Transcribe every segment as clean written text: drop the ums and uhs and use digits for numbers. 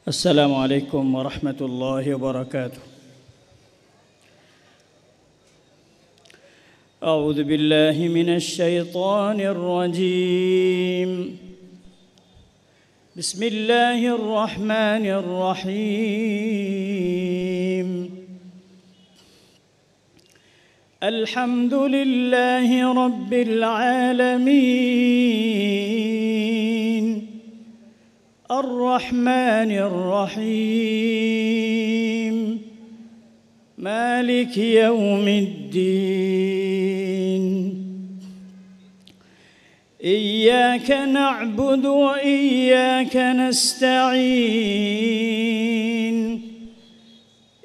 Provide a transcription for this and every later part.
السلام عليكم ورحمة الله وبركاته. أعوذ بالله من الشيطان الرجيم. بسم الله الرحمن الرحيم. الحمد لله رب العالمين الرحمن الرحيم مالك يوم الدين. إياك نعبد وإياك نستعين.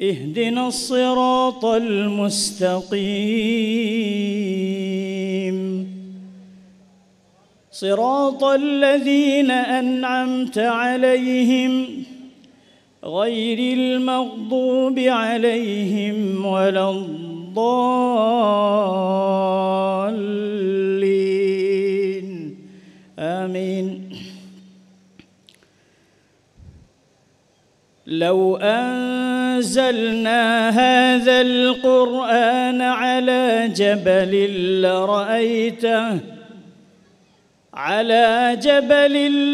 اهدنا الصراط المستقيم صراط الذين أنعمت عليهم غير المغضوب عليهم ولا الضالين آمين. لو أنزلنا هذا القرآن على جبل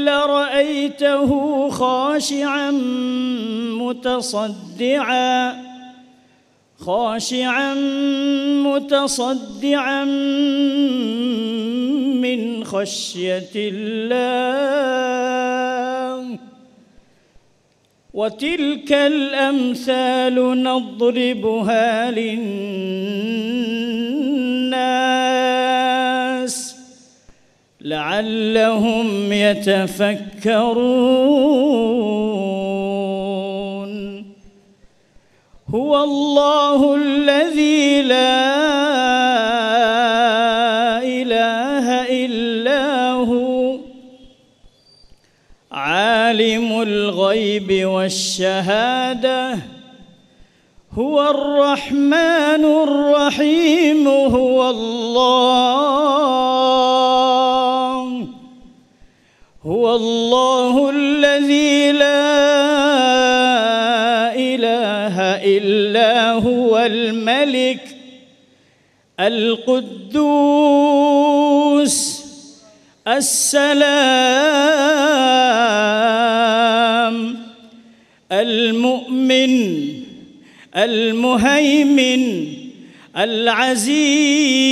لرأيته خاشعا متصدعا من خشية الله. وتلك الأمثال نضربها للناس لعلهم يتفكرون. هو الله الذي لا إله إلا هو عالم الغيب والشهادة. هو الرحمن الرحيم. هو الله الذي لا إله إلا هو الملك القدوس السلام المؤمن المهيمن العزيز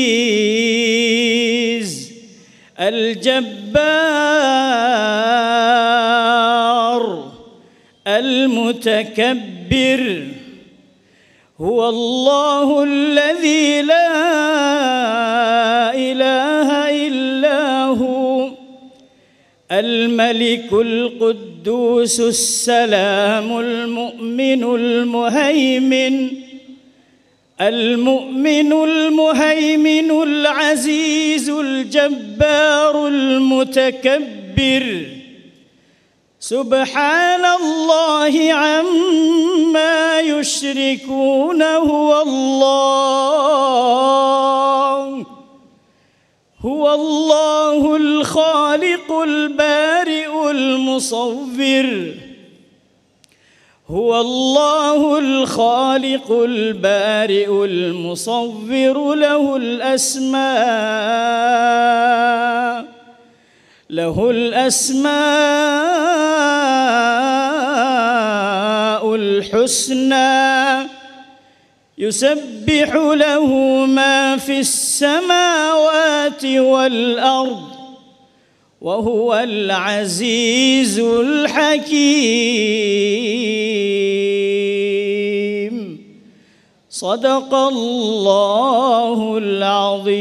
الجبار المتكبر. هو الله الذي لا إله إلا هو الملك القدوس السلام المؤمن المهيمن العزيز الجبار المتكبر. سبحان الله عما يشركون. هو الله الخالق البارئ المصور. له الأسماء الحسنى. يسبح له ما في السماوات والأرض وهو العزيز الحكيم. صدق الله العظيم.